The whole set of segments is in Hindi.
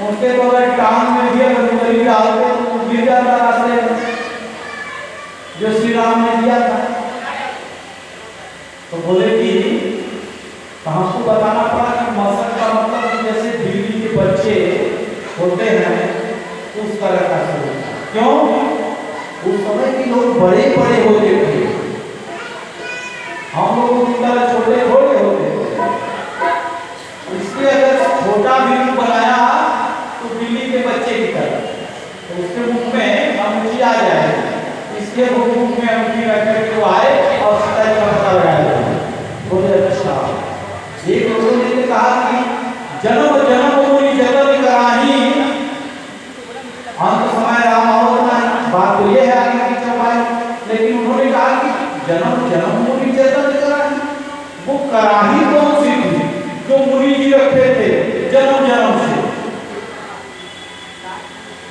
उसके तो अगर टांग में भी अगर गरीब डालते तो गिर जाता रास्ते में, जो श्री राम ने दिया था। तो बोले कि हमको बताना पड़ा कि मौसम का मतलब जैसे दिल्ली के बच्चे होते हैं उस तरह का स्वरूप। क्यों? उस समय के लोग बड़े बड़े होते थे, हम लोग की तरह छोटे थोड़े होते थे। इसलिए अगर छोटा भी रूप बनाया तो दिल्ली के बच्चे की तरह, तो उसके मुख में अंगूठी आ जाएगी, इसलिए वो मुख में अंगूठी रख करके वो आए और सीता जी का पता लगाया। बोले अच्छा। एक लोगों ने कहा कि जन्म जन्म मुनि जतन कराही, अंत समय राम और नहीं। बात तो ये है आगे की चौपाई, लेकिन उन्होंने कहा कि जन्म जन्म मुनि जतन कराही, वो कराही कौन सी थी जो मुनि जी रखे थे जन्म जन्म से?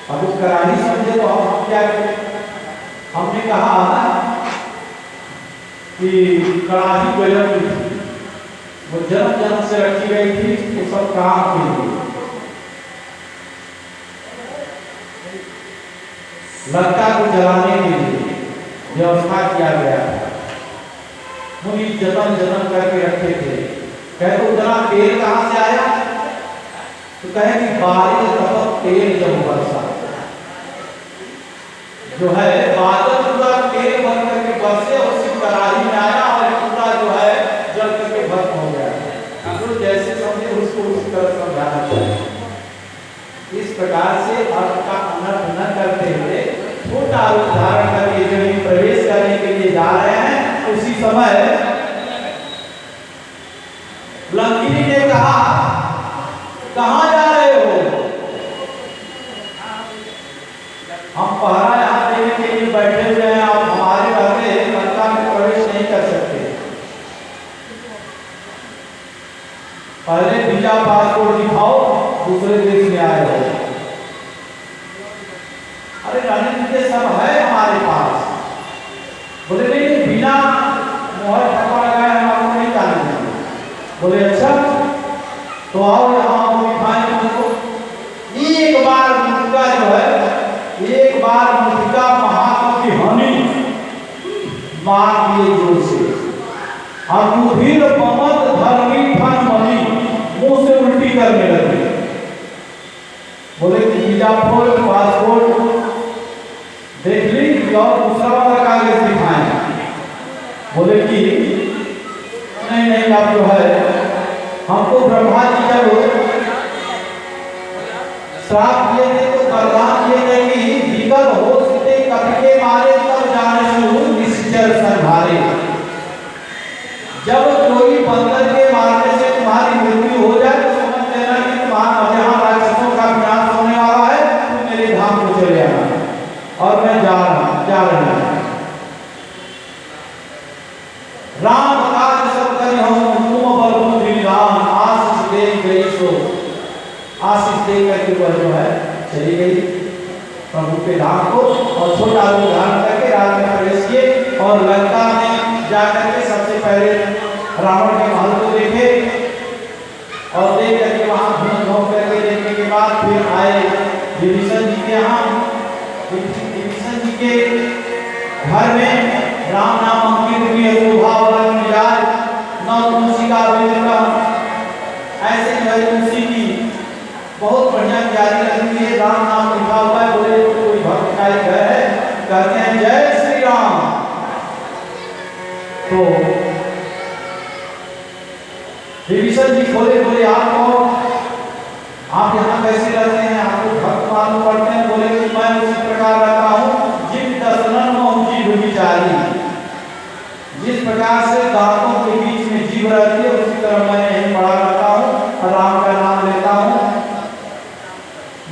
अब उस कराही समझे तो हम क्या करें? हमने कहा कि कड़ाही गजब की थी, वो जन्म जन्म से रखी गई थी, वो सब काम के लिए। लंका को जलाने के लिए व्यवस्था किया गया था, मुनि जतन जतन करके रखे थे। कहे तो उतना तेल कहाँ से आया? तो कहे कि बारिश तब तेल जब बरसा, जो है बादल पूरा तेल भर करके बरसे उसी कड़ाही में आया और पूरा जो है जल करके भस्म हो गया। तो जैसे समझे उसको उस तरह समझाना चाहिए। इस प्रकार से अर्थ का अनर्थ न करते हुए छोटा रूप धारण करके जमीन प्रवेश करने के लिए जा रहे हैं, उसी समय लंकिनी ने कहा कहाँ जा रहे हो? हम पहरा यहाँ देने के लिए बैठे हुए हैं, आप हमारे रहते लंका में प्रवेश नहीं कर सकते। पहले वीजा पासपोर्ट दिखाओ, दूसरे देश में आए हो। अरे रणनीति सब है हमारे पास। बोले नहीं, बिना मोहर छापा लगाए हम आपको नहीं जाने देंगे। बोले अच्छा, तो आओ यहाँ दिखाएं तुमको। एक बार मुद्दा जो है, एक बार मुद्दा महात्मा की हानि मार दिए जोर से, और मुधीर पमत धर्मी फन मनी मुंह से उल्टी करने लगे। बोले कि वीजा पासपोर्ट देख ली और दूसरा वाला कागज दिखाएं। बोले कि नहीं नहीं, आप जो है हमको ब्रह्मा जी जब श्राप किए थे तो वरदान किए थे कि विकल हो सीते कपि के मारे तब जानशु निश्चर संहारे। जब कोई बंदर के मारने से तुम्हारी मृत्यु हो जाए तो समझ लेना कि तुम्हारा यहाँ राक्षसों का विनाश होने वाला है, तुम मेरे धाम को चले आना और मैं जा रहा हूँ। राम काज सब करी हूँ तुम बलपुत्री राम, आशीष दे गई सो, आशीष दे करके वह जो है चली गई प्रभु के धाम को, और छोटा रूप धारण करके राज में प्रवेश किए और लंका में जाकर के सबसे पहले रावण के महल को देखे और देख करके वहां घूम करके देखने के बाद फिर आए विभीषण जी के यहाँ। विभीषण जी के घर में राम नाम अंकित हुए, शोभा वर्णन मिजाज न तुलसी का विनम्र, ऐसे जो है तुलसी की बहुत बढ़िया तैयारी रखी है, राम नाम लिखा हुआ है। बोले कोई भक्त का घर है, कहते हैं जय श्री राम। तो विभीषण जी खोले, बोले आप कौन, आप यहाँ कैसे रहते हैं, आपको भक्त मालूम पड़ते हैं? बोले कि मैं उसी प्रकार रहता हूँ जिन दर्शनन में जीव विचारी, जिस प्रकार से दांतों के बीच में जीव रहती है उसी तरह मैं यहीं पड़ा रहता हूँ, राम का नाम लेता हूँ,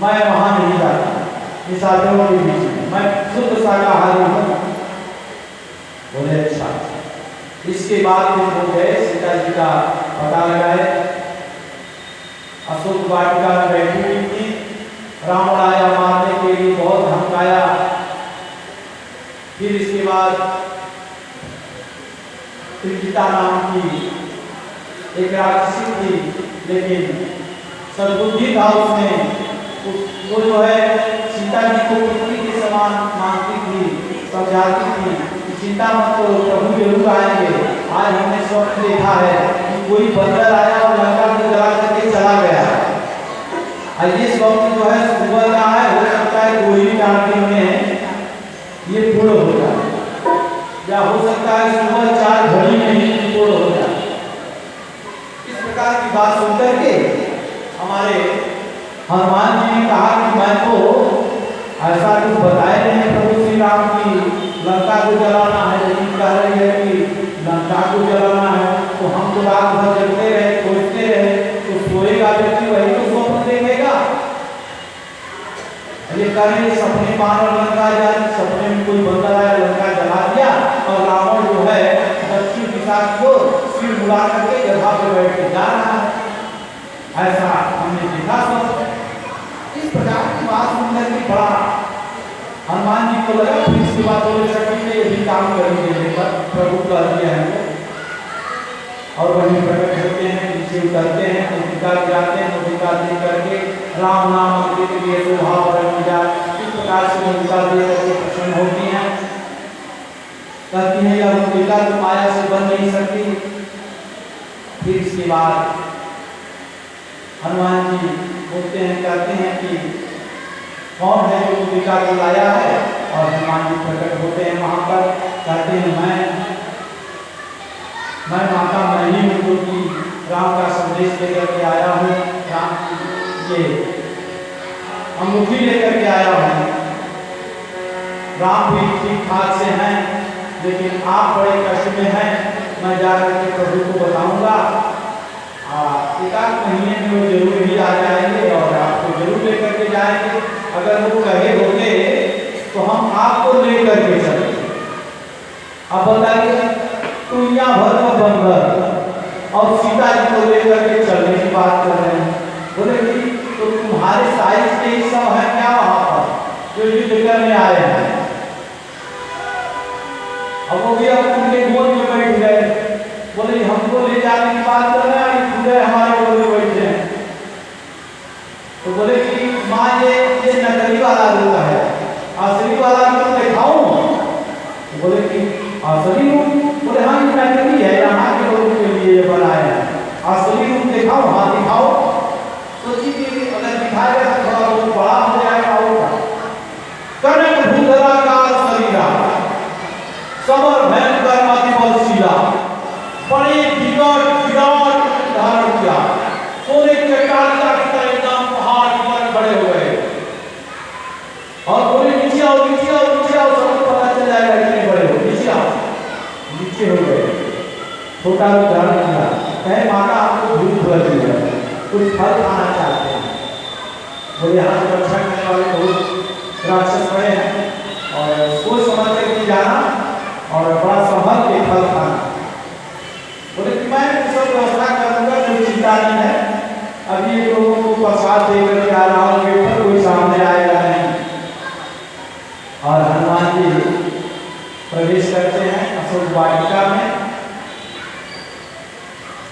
मैं वहां नहीं जाता निशाचरों के बीच में, मैं शुद्ध शाकाहारी हूँ। बोले अच्छा। इसके बाद फिर वो गए सीता जी का पता लगाए, अशोक वाटिका में बैठी हुई थी, रावण आया मारने के लिए, बहुत धमकाया। फिर इसके बाद त्रिजिता नाम की एक राक्षसी थी, लेकिन सद्बुद्धि था उसमें, वो जो है सीता जी को पुत्री के समान मानती थी, समझाती थी कि चिंता मत करो, प्रभु जरूर आएंगे। आज हमने स्वप्न देखा है कि कोई बंदर आया और लंका को जला करके चला गया। और ये स्वप्न जो है सुबह का है, हो सकता है 2-4 दिन में ये पूर्ण हो जाए, या हो सकता है सुबह 4 घड़ी में ही पूर्ण हो जाए। इस प्रकार की बात सुनकर के हमारे हनुमान जी ने कहा कि मैं तो ऐसा कुछ बताए नहीं प्रभु श्री राम की लंका को जलाना है, लेकिन कह रही है कि लंका को जलाना है, तो हम तो रात भर जगते रहे, सोचते रहे, तो सोएगा व्यक्ति वही तो स्वप्न देखेगा। ये करें सपने मानव लंका जाए, सपने में कोई बंदर आया लंका जला दिया और रावण जो है दक्षिण दिशा की ओर सिर मुड़ा करके गधा पे बैठ के जा रहा है। ऐसा हमने देखा सब। इस प्रकार की बात सुनकर के बड़ा हनुमान जी को लगा, फिर इसके बाद बोले शक्ति ने ये भी काम करेंगे, लेकर प्रभु कर दिया है और वही प्रकट होते हैं, नीचे उतरते हैं, नौका गिराते हैं, नौका दे करके राम नाम के लिए स्वभाव बन जाए। इस प्रकार से नौका दे करके प्रसन्न होती हैं, कहती हैं यह नौका तो माया से बन नहीं सकती। फिर इसके बाद हनुमान जी बोलते हैं, कहते हैं कि कौन है जो नौका को लाया है, और हनुमान जी प्रकट होते हैं वहां पर, कहते हैं मैं माता मैं ही हूँ जो कि राम का संदेश लेकर के आया हूँ, राम ये अंगूठी लेकर के आया हूँ। राम भी ठीक ठाक से हैं, लेकिन आप बड़े कष्ट में हैं, मैं जाकर के प्रभु को बताऊंगा। 1-8 महीने में वो जरूर ही आ जाएंगे और आपको जरूर लेकर के जाएंगे। अगर वो कहे होते तो हम आपको लेकर के चले। अब बताइए, दुनिया भर का बंदर और सीता जी को लेकर के चलने की बात कर रहे हैं। बोले कि तो तुम्हारे साइज के ही सब है क्या वहां पर जो युद्ध करने आए हैं? अब वो भी अब उनके गोद में बैठ गए। बोले हमको ले जाने की बात कर रहे हैं, खुद हमारे गोद में बैठे हैं। तो बोले कि माँ ये नकली वाला रूप है, असली वाला रूप दिखाऊं? बोले कि असली रूप? बोले हाँ ये नकली है, यहाँ के लोगों के लिए बनाया है, असली रूप दिखाओ। हाँ दिखाओ। सोची कि अगर दिखाएगा तो थोड़ा बहुत बड़ा हो जाएगा। और कनक भूधराकार शरीरा समर भयंकर अति बलशीला, बड़े विराट धारण किया, सोने के कालिका की तरह एकदम पहाड़ पर बड़े हो गए। और बोले नीचे आओ नीचे आओ नीचे आओ, सबको पता चल जाएगा कितने बड़े हो, नीचे आओ। नीचे हो गए, छोटा धारण किया, कहे माता आपको भूख लगी है, कुछ फल खाना चाहते हैं। बोले यहाँ से रक्षा करने वाले बहुत राक्षस बड़े हैं और सोच समझ करके जाना और बड़ा संभल के फल खाना। बोले कि मैं सब व्यवस्था करूंगा, कोई चिंता नहीं है। अभी एक लोगों को प्रसाद देकर के आ रहा हूँ, गेट पर कोई सामने आएगा नहीं। और हनुमान जी प्रवेश करते हैं अशोक वाटिका में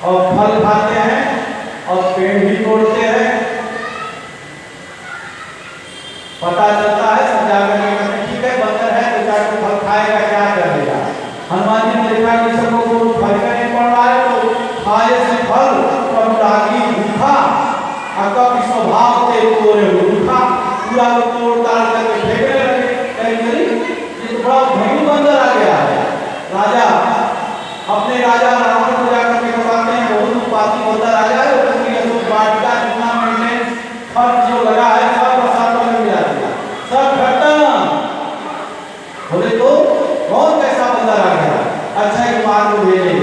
और फल खाते हैं और पेड़ भी तोड़ते हैं। पता चलता है सब जाकर के ठीक है बंदर है तो जाकर फल खाएगा, क्या करेगा। हनुमान जी ने देखा कि सबको कोई फल का नहीं पड़ रहा है, तो खाए से फल तब लागी भूखा, अकब स्वभाव से तोड़े भूखा, पूरा वो तोड़ ताड़ करके फेंकने लगे। कहीं ये तो बड़ा भयंकर बंदर आ गया है। राजा अपने राजा रावण को जाकर के बताते हैं बहुत उत्पाती बंदर आ जाए, उसकी अशोक वाटिका जितना मेंटेनेंस खर्च जो लगा है सब प्रसाद में मिला दिया, सब खत्म। बोले तो कौन कैसा बंदर आ गया? अक्षय कुमार को भेजे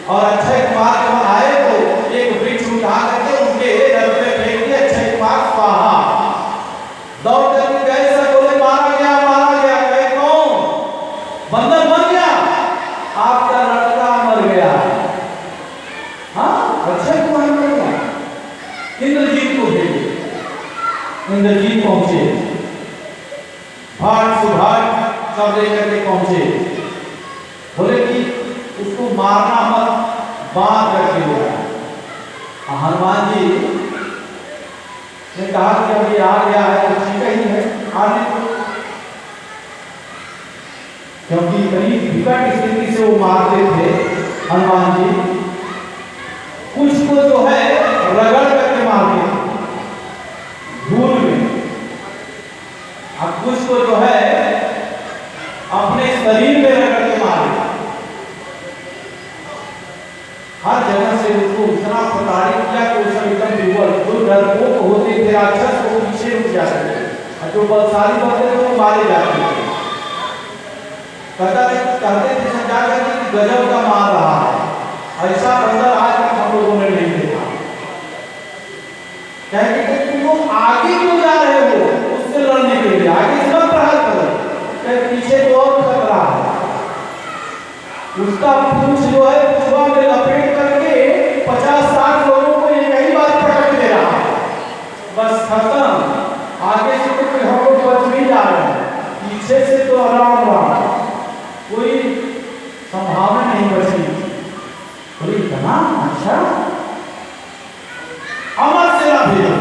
और अक्षय कुमार जब आए तो एक वृक्ष उठा करके उनके रथ पे फेंक दिया, अक्षय कुमार स्वाहा। दौड़ करके गए, सब बोले मारा गया मारा गया। कहे कौन? बंदर मर गया, आपका लड़का मर गया। हाँ अक्षय कुमार मर गया। इंद्रजीत को भेजे, इंद्रजीत पहुंचे, भाट सुभाट सब लेकर के पहुंचे। बोले कि उसको मारना मत, बांध करके ले आया। हनुमान जी ने कहा कि अब ये आ गया है आने को, क्योंकि इतनी विकट स्थिति से वो मारते थे हनुमान जी। कुछ को जो है रगड़ करके मारते थे धूल में, और कुछ को जो है अपने शरीर में रगड़ के मारे। हर जगह से उसको इतना प्रताड़ित किया कि वो सब एकदम विवल, जो डरपोक होते थे राक्षस वो पीछे रुक जाते थे, और जो बलशाली होते थे वो मारे जाते थे। कहते थे समझा करके कि गजब का मार रहा है, ऐसा बंदर आज तक हम लोगों ने नहीं देखा। कहेंगे कि तुम लोग आगे क्यों जा रहे हो उससे लड़ने के लिए, आगे सब प्रहार करो, पीछे तो और खतरा है। उसका पूंछ जो है पुछवा में लपेट करके 50-60 लोगों को एक ही बार पटक दे रहा है, बस खत्म। आगे से तो कोई हम लोग बच नहीं जा रहे हैं, पीछे से तो आराम रहा, कोई संभावना नहीं बची। बोले इतना अच्छा अमर सेना भेजो,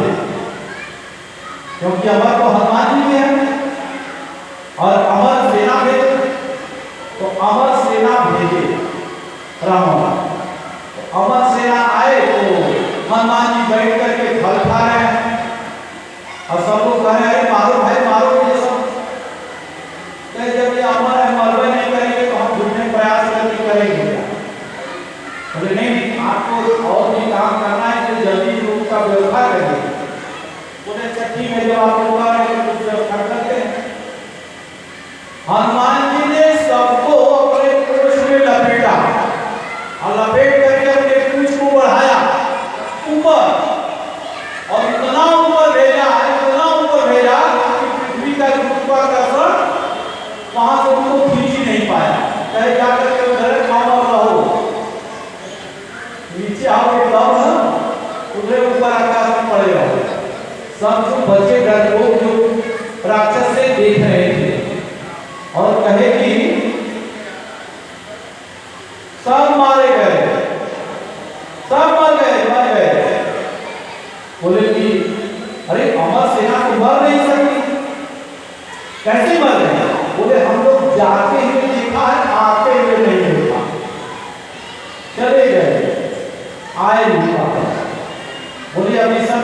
क्योंकि अमर तो हनुमान जी में है, और अमर सेना भेजो। तो अमर सेना भेजे राम, तो अमर सेना आए तो हनुमान जी बैठ करके फल खा रहे हैं, और सब लोग कह रहे हैं मारो भाई मारो, ये सब जब ये अमर है मरवे नहीं करेंगे तो हम झूठने प्रयास करके करेंगे। बोले नहीं, आपको और भी काम करना है तो जल्दी लोग का व्यवस्था करिए। बोले अच्छा ठीक है, जब आप लोग आ रहे हैं तो व्यवस्था करते हैं। हनुमान जी ने सबको अपने पूंछ में लपेटा, और लपेट करके अपने पूंछ को बढ़ाया ऊपर, और इतना ऊपर भेजा कि पृथ्वी का गुरुत्वाकर्षण वहां से उनको खींच ही नहीं पाया। कहे जाकर के उधर खाओ और रहो, नीचे आओगे तब ना उधर ऊपर आकाश में पड़े रहो। सब जो बचे डरपोक जो राक्षस से देख रहे थे, और कहे कि सब मारे गए, सब मर गए। बोले कि अरे अमर सेना तो मर नहीं सकती, कैसे मर गए? बोले हम लोग जाते हुए देखा है, आते हुए नहीं देखा, चले गए आए नहीं वापस। बोले अभी सब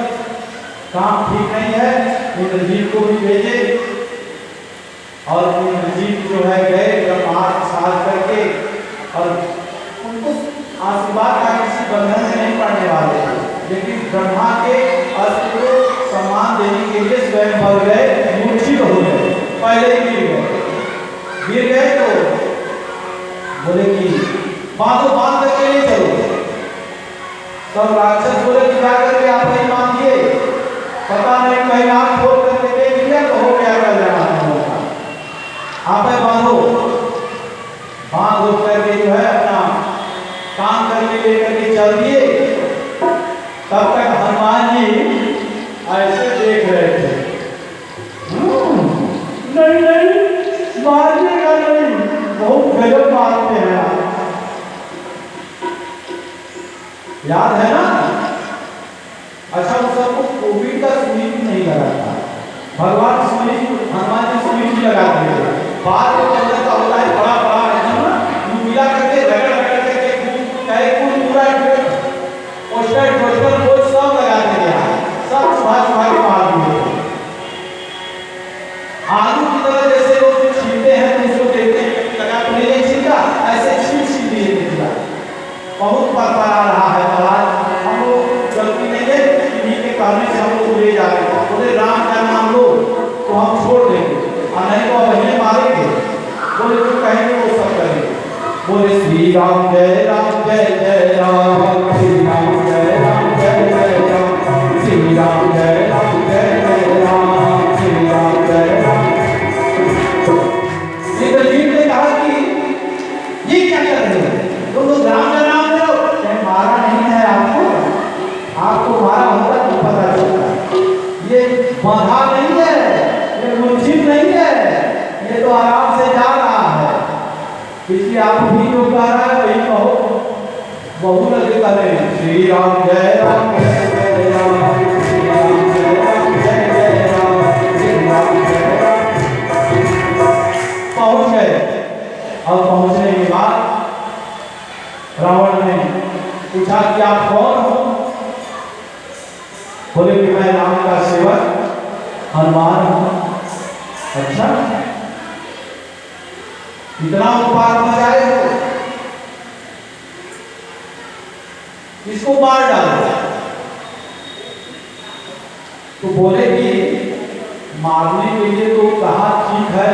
काम ठीक नहीं है, इंद्रजीत को भी भेजे, और इंद्रजीत जो है गए ब्रह्मास्त्र साध करके, और उनको आशीर्वाद का किसी बंधन में नहीं पड़ने वाले थे, लेकिन ब्रह्मा के अस्त्र को सम्मान देने के लिए स्वयं मर गए, मूर्छित हो गए, पहले ही गिर गए। तो बोले कि बांध करके नहीं चलो। सब राक्षस बोले कि जाकर के आप नहीं बांधिए, पता नहीं कहीं आप खोल करके देख लिया तो हो गया कर जाना होगा, आप बांध करके जो है अपना काम करके लेकर के चल दिए। तब तक हनुमान जी ऐसे देख रहे थे, नहीं मारने का नहीं, बहुत गजब मारते हैं आप, याद है ना? अच्छा उस सबको कोविड का सुई भी नहीं लगा था, भगवान सुई हनुमान जी सुई भी लगा दिए। बाद में अंदर का होता है बड़ा मिला करके रगड़ करके कई पूरा पोस्टर वो सब लगा दिया, सब सुबह के मार दिए। आलू की तरह जैसे लोग छीलते हैं तो उसको देखते हैं लगा तो नहीं छिलका, ऐसे छील दिए निकला। बहुत बरकरार आ रहा है महाराज, हम लोग गलती नहीं है, इन्हीं के कहने से हम लोग ले जा रहे हैं। बोले राम का नाम लो तो हम छोड़ देंगे, और नहीं तो वही मारेंगे। बोले जो कहेंगे वो सब करेंगे। बोले श्री राम जय राम जय जय राम, श्री राम जय राम जय जय राम, श्री राम जय राम जय जय राम, श्री राम जय राम। इंद्रजीत ने कहा कि ये क्या कर रहे हो, तुम लोग राम का नाम लो। मारा नहीं है आपको मारा होता तो पता चलता। ये बाधा नहीं है, ये मूर्छित नहीं है, ये तो आराम से जा रहा है। इसलिए आप भी जो कह रहा है वही कहो, बहुत अधिक करें। श्री राम जय राम जय जय राम, श्री राम जय राम जय जय राम, श्री राम जय अच्छा, इतना उत्पाद मचाए हो, इसको मार डालो। तो बोले कि मारने के लिए तो कहा ठीक है,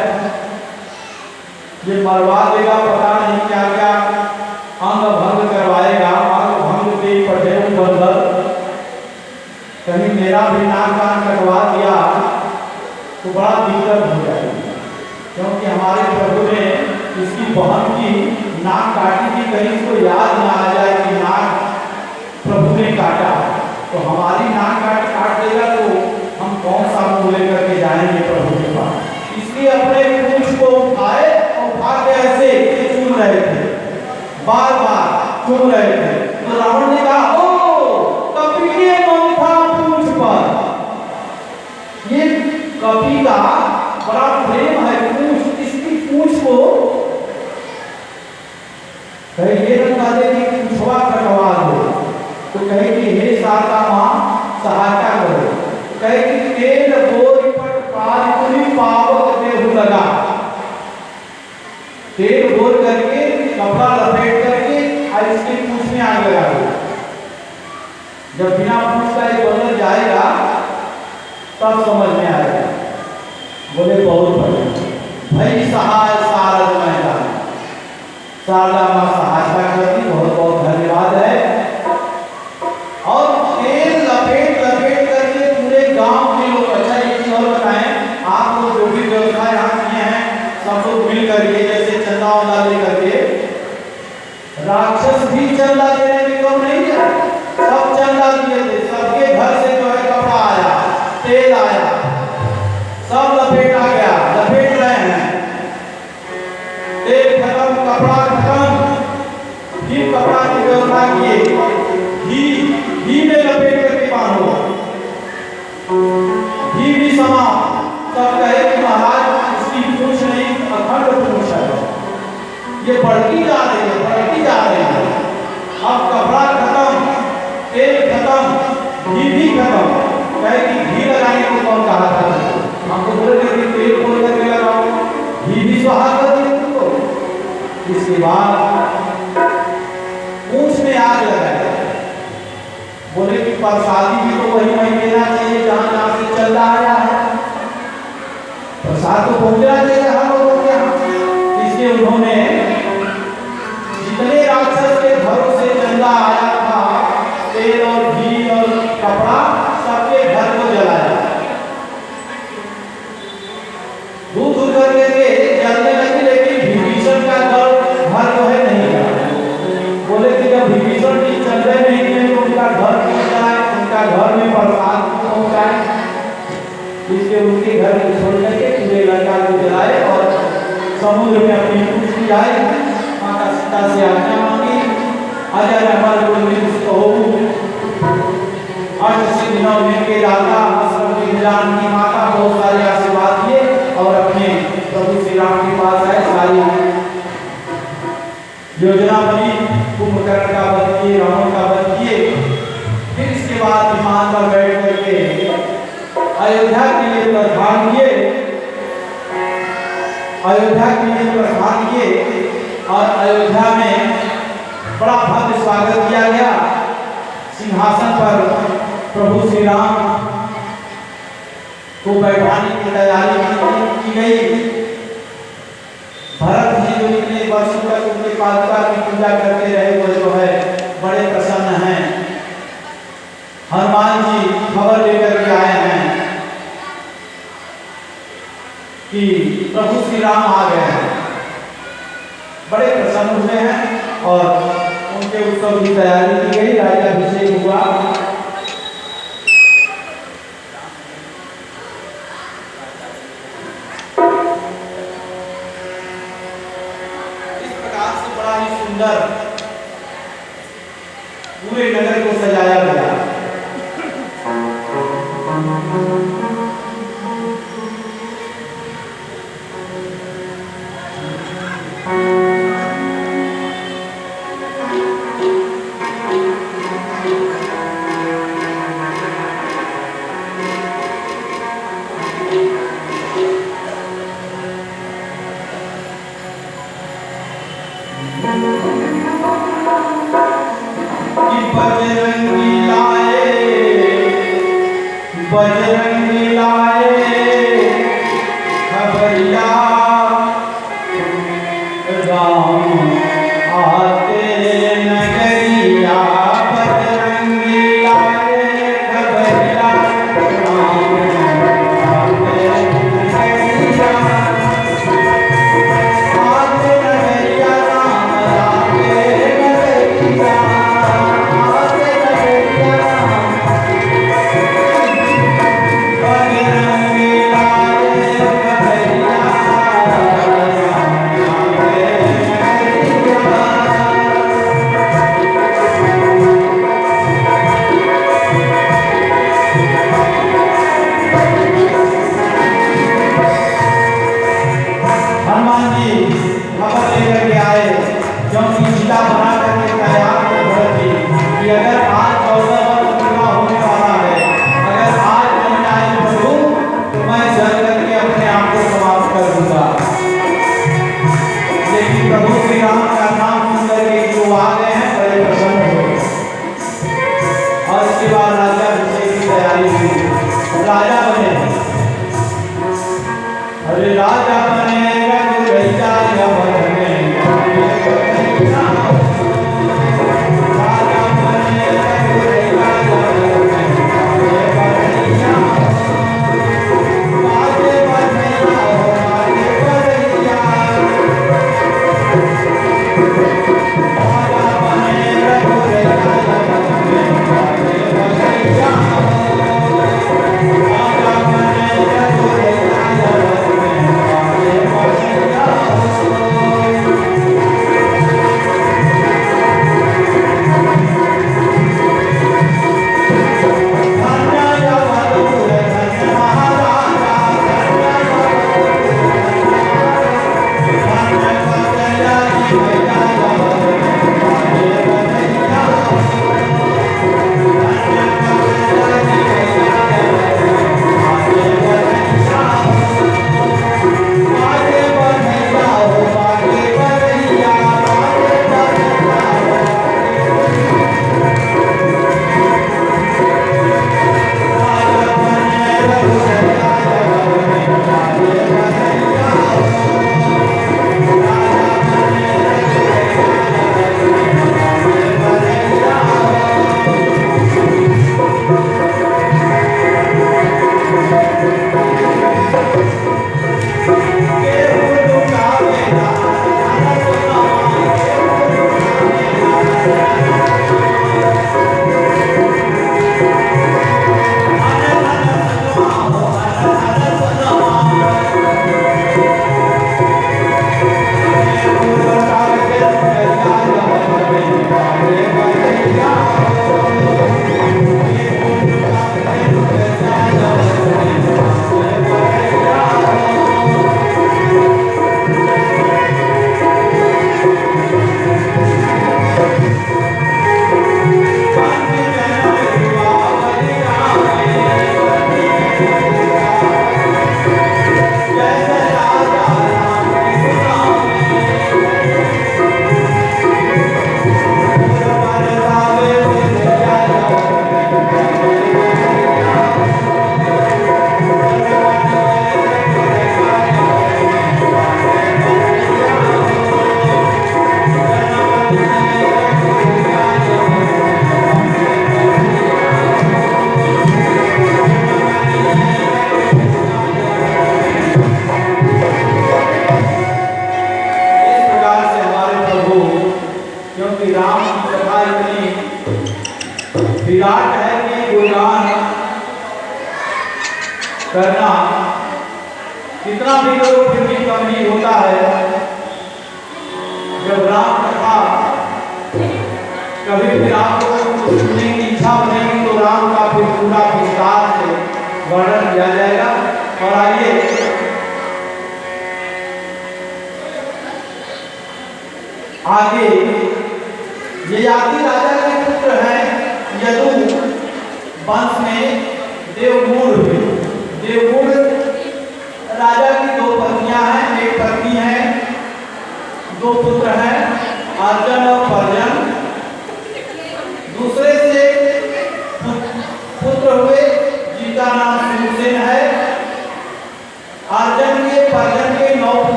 ये मरवा देगा, पता नहीं क्या क्या अंग भंग करवाएगा, अंग भंग के पटे बंदर, कहीं मेरा भी नाक कान कटवा दिया तो बड़ा दिक्कत हो जाएगी। क्योंकि हमारे प्रभु ने इसकी बहन की नाक काटी थी, कहीं इसको याद ना आ जाए कि नाक प्रभु ने काटा, तो हमारी नाक काट देगा तो हम कौन सा मुंह लेकर के जाएंगे प्रभु के पास। इसलिए अपने पूंछ को उठाए और उठा के ऐसे चूम रहे थे, बार बार चूम रहे थे। तो रावण ने कहा, ओ कपी के मंथा पूंछ पर, ये कपी का बड़ा प्रेम है पूंछ, इसकी पूंछ को कहे ये रखा दे कि पूंछवा कटवा दो। तो कहे कि हे शारदा मां सहायता करो। कहे कि तेल बोरी पर पारिपुरी पावक देहु लगा, तेल बोर करके कपड़ा लपेट करके और इसके पूंछ में आग लगा दो। जब बिना पूंछ का एक बंदर जाएगा तब समझ में आएगा। बोले बहुत बढ़िया भाई, सहाय शारद महिला, शारदा मां सहायता करती, बहुत बहुत धन्यवाद है। और तेल लपेट लपेट करके पूरे गांव के लोग, अच्छा एक चीज और बताएं, आप लोग जो भी व्यवसाय यहाँ किए हैं सब लोग मिल करके, जैसे चंदा वंदा लेकर के, राक्षस भी चंदा देने में कम नहीं है, सब चंदा दिए थे, सबके घर से जो है कपड़ा आया, तेल आया, सब लपेट आ गया, लपेट रहे हैं, तेल खत्म, कपड़ा खत्म, फिर कपड़ा की व्यवस्था किए, घी में लपेट करके बांधो, घी भी समाप्त। तब कहे कि महाराज इसकी पूंछ नहीं, अखंड पूंछ है, ये बढ़ती जा रही है, बढ़ती जा रही है। अब कपड़ा खत्म, तेल खत्म, घी भी खत्म। कहे कि घी लगाने को कौन कहा था, हमको बोले थे कि तेल खोल करके लगाओ, घी भी स्वाहा कर दिए तुमको। इसके बाद पूंछ में आग लगाए। बोले कि प्रसादी भी तो वही वही देना चाहिए जहाँ जहाँ से चल रहा आया है, प्रसाद तो पहुँचना चाहिए हर लोगों के यहाँ। इसलिए उन्होंने जितने राक्षस के घरों से चंदा आया था, तेल और घी और कपड़ा, सबके घर को जलाया, दूर दूर करके जलने लगी। लेकिन विभीषण का घर जो है नहीं जला। बोले कि जब विभीषण की चंदे नहीं थे तो उनका घर पहुंच जाए, उनका घर में प्रसाद पहुंच जाए, इसलिए उनके घर को छोड़ करके पूरे लंका को जलाए और समुद्र में अपनी पूंछ जाए, माता सीता से आज्ञा मांगी, अजय हमारे दिनों में के दाता जान की माता बहुत सारे आशीर्वाद दिए और अपने प्रभु श्री राम के पास आए। सारी योजना बनी, कुंभकर्ण का वध किए, रावण का वध किए। फिर इसके बाद विमान पर बैठ करके अयोध्या के लिए प्रस्थान किए, अयोध्या के लिए प्रस्थान किए और अयोध्या में बड़ा भव्य स्वागत किया गया। सिंहासन पर प्रभु श्री राम को बैठाने की तैयारी की गई। भरत जी जो इतने वर्षों तक उनके पादुका की पूजा करते रहे, वो जो है बड़े प्रसन्न हैं। हनुमान जी खबर लेकर के आए हैं कि प्रभु श्री राम आ गए हैं, बड़े प्रसन्न हुए हैं और उनके उत्सव की तैयारी की गई। राज्याभिषेक हुआ। इस प्रकार से बड़ा ही सुंदर पूरे नगर को सजाया गया। विराट है कि गुणगान करना कितना भी करो फिर भी कम नहीं होता है। जब राम कथा कभी भी आपको सुनने की इच्छा बनेगी तो राम का फिर पूरा विस्तार से वर्णन किया जाएगा। और आइए आगे ये आदि राजा के पुत्र हैं यदु वंश में देवगुण हुए। देवगुण राजा की दो पत्नियां हैं, एक पत्नी है, दो पुत्र हैं अर्जन और पर्जन। दूसरे से पुत्र हुए जिनका नाम सुसेन है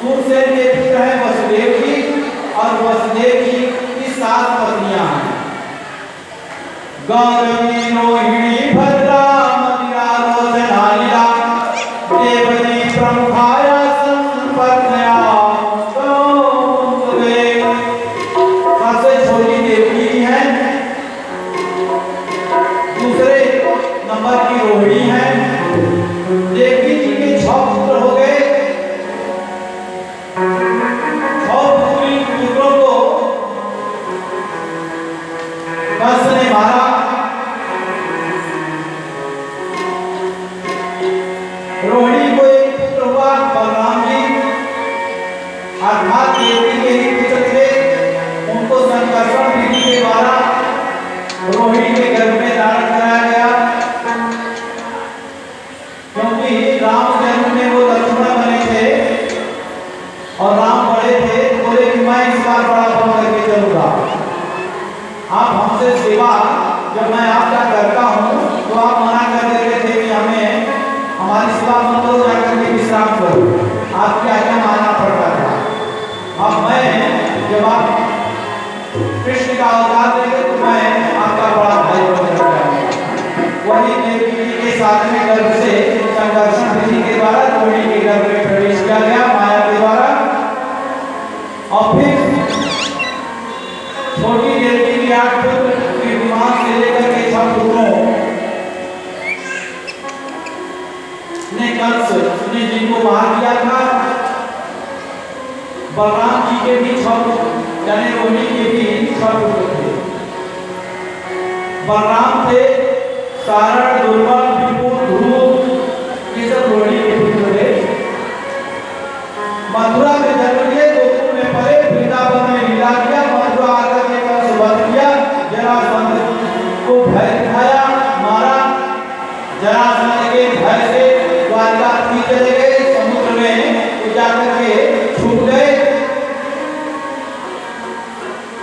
सूरसेन के पुत्र हैं वसुदेव जी, और वसुदेव जी की 7 पत्नियां हैं। गौरवी, रोहिणी, भद्रा, मदिरा, रोचनालिला, देवनी, प्रमुखाया, संपत्न्या, गौतमे। सबसे छोटी देवकी जी हैं, दूसरे नंबर की रोहिणी है। देवकी जी के 6 पुत्र हो गए। 6 पुत्रों को कंस ने मारा। रोहिणी को एक पुत्र हुआ बलराम जी, अर्थात देवकी के ही पुत्र थे। उनको संकर्षण विधि के द्वारा रोहिणी के गर्भ में धारण कराया गया, क्योंकि राम जन्म में वो लक्ष्मण बने थे और राम बड़े थे। बोले कि मैं इस बार बड़ा बन करके चलूंगा, आप हमसे सेवा जब मैं आपका करता हूँ तो आप मना कर देते थे कि हमें हमारी सेवा मत करो, जाकर के विश्राम करो। आपकी आज्ञा मानना पड़ता था। अब मैं जब आप कृष्ण का अवतार देंगे तो मैं आपका बड़ा भाई बन जाऊंगा। वही देवकी जी के साथ में गर्भ से संकर्षण विधि के द्वारा रोहिणी के गर्भ में प्रवेश किया गया माया के द्वारा। और फिर छोटी देवकी की 8 पुत्र कीर्तिमान से लेकर के 6 पुत्रों ने कंस ने जिनको मार दिया था। बलराम जी के भी 6 पुत्र, यानी रोहिणी के भी 6 पुत्र थे। बलराम थे सारण, दुर्बल, विपुल, ध्रुव, ये सब रोहिणी के पुत्र थे। मथुरा में जन्म लिए, गोकुल में पले, वृंदावन में लीला किया। मथुरा आकर के कंस वध किया, जरासंध को भय दिखाया, मारा। जरासंध के भय से द्वारका तीर चले गए, समुद्र में जाकर के छूट गए।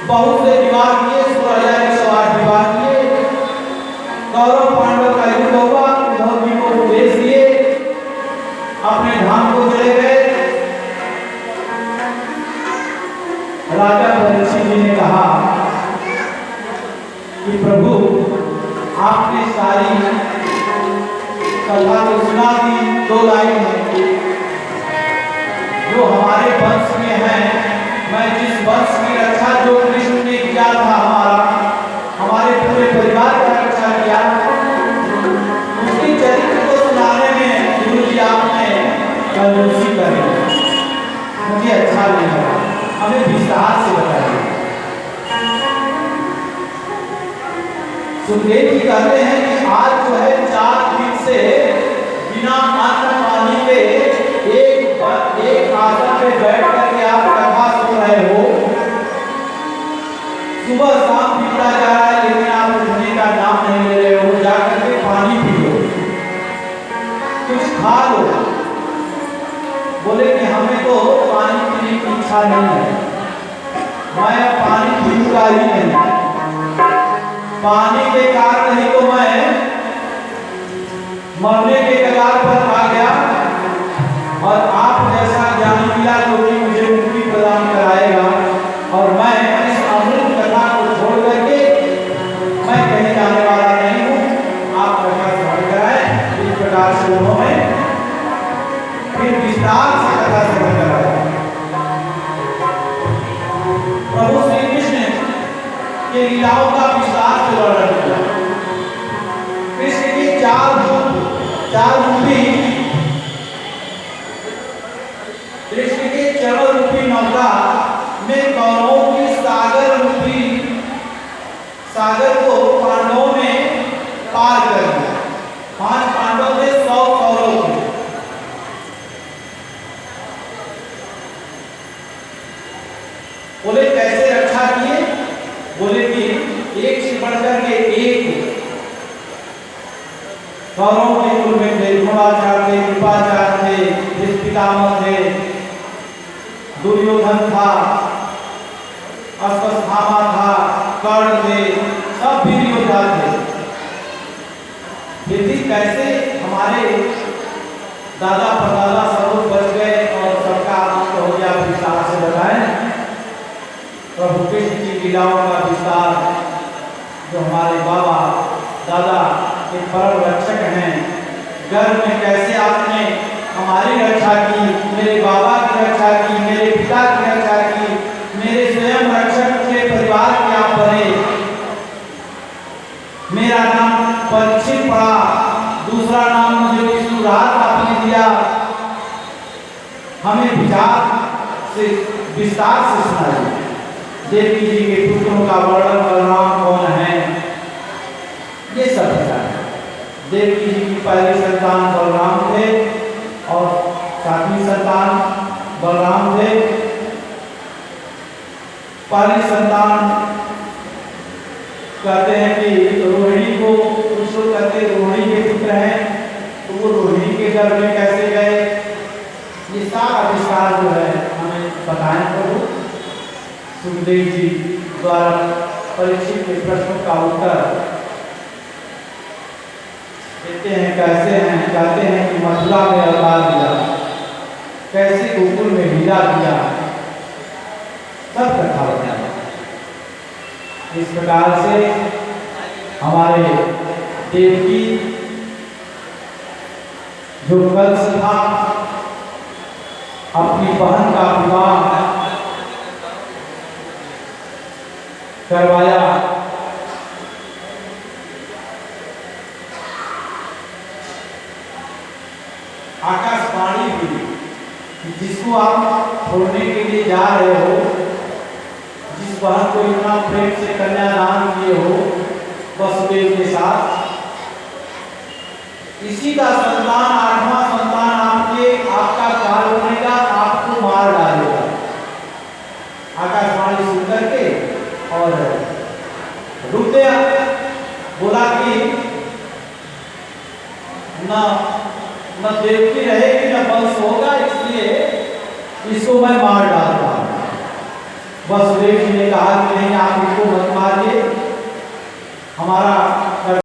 बहुत से विवाह किए, 16,108 विवाह किए। कौरव पांडव का युद्ध हुआ, उद्धव जी को उपदेश दिए, अपने धाम को चले गए। राजा परीक्षित जी ने कहा कि प्रभु आपने सारी कथा तो सुना दी, 2 लाइन है जो हमारे वंश में है। मैं जिस वंश की रक्षा जो कृष्ण ने किया था, हमारे पूरे परिवार का रक्षा किया, उसकी चरित्र को सुनाने में गुरु जी आपने कंजूसी करी, मुझे अच्छा नहीं लगा। हमें विस्तार से बताइए। सुखदेव जी कहते हैं कि आज जो है 4 दिन से बिना अन्न पानी के एक आसन पे बैठ करके आप कथा सुन रहे हो। सुबह शाम बीतता जा रहा है, लेकिन आप उठने का नाम नहीं ले रहे हो। जाकर के पानी पियो, कुछ खा लो। बोले कि हमें तो पानी पीने की इच्छा नहीं है, मैं पानी पीऊंगा ही नहीं। पानी के कारण ही तो मैं मरने के कगार पर आ गया, और आप जैसा ज्ञानी मिला जो कि मुझे मुक्ति प्रदान कराएगा। और मैं इस अमृत कथा को छोड़ करके मैं कहीं जाने वाला नहीं हूँ। आप कथा समझ कराए। इस प्रकार से उन्होंने फिर विस्तार से कथा समझ कराया। प्रभु श्री कृष्ण के लीलाओं का विस्तार से वर्णन किया। कृष्ण की 4 रूपी कृष्ण के चरण रूपी नौका में कौरवों की सागर को पांडवों ने पार कर दिया। 5 पांडव थे, 100 कौरव थे। बोले कैसे रक्षा किए? बोले कि एक से बढ़कर के एक कौरवों के कुल में थे। गुणाचार्य थे, कृपाचार्य थे, पितामह थे, दुर्योधन था, अश्वत्थामा था, कर्ण थे, सब वीर योद्धा थे। फिर भी कैसे हमारे दादा परदादा सब लोग बच गए और सबका अंत हो लीलाओं का विस्तार, जो हमारे बाबा दादा के परम रक्षक हैं, गर्भ में कैसे आपने हमारी रक्षा की, मेरे बाबा की रक्षा की, मेरे पिता की रक्षा की, मेरे स्वयं रक्षक के परिवार के आप बने। मेरा नाम परीक्षित पड़ा, दूसरा नाम मुझे विष्णुराज आपने दिया। हमें विचार से विस्तार से सुनाइए, देवी जी के पुत्रों का वर्णन बलराम कौन है, ये सब बताएं। देवी जी की पहली संतान बलराम थे और सातवीं संतान बलराम थे। पहली संतान कहते हैं कि रोहिणी को, उसको कहते रोहिणी के पुत्र हैं, तो वो रोहिणी के गर्भ में कैसे गए, ये सारा विस्तार जो है हमें बताएं प्रभु। सुखदेव जी द्वारा परीक्षित के प्रश्नों का उत्तर देते हैं। कैसे हैं, कहते हैं कि मथुरा में अवतार दिया, कैसे गोकुल में लीला दिया, सब कथा बताया। इस प्रकार से हमारे देवकी जो कलश था, अपनी बहन का विवाह करवाया। आकाशवाणी हुई कि जिसको आप छोड़ने के लिए जा रहे हो, जिस बहन को इतना प्रेम से कन्यादान किए हो वसुदेव के साथ, इसी का संतान, आठवां संतान आपका काल बनेगा, आपको मार डालेगा। आकाशवाणी सुन करके और रुद्र बोला कि न देवकी रहेगी न वंश होगा, इसलिए इसको मैं मार डालता हूं। वसुदेव जी ने कहा कि नहीं, आप इसको मत मारिए,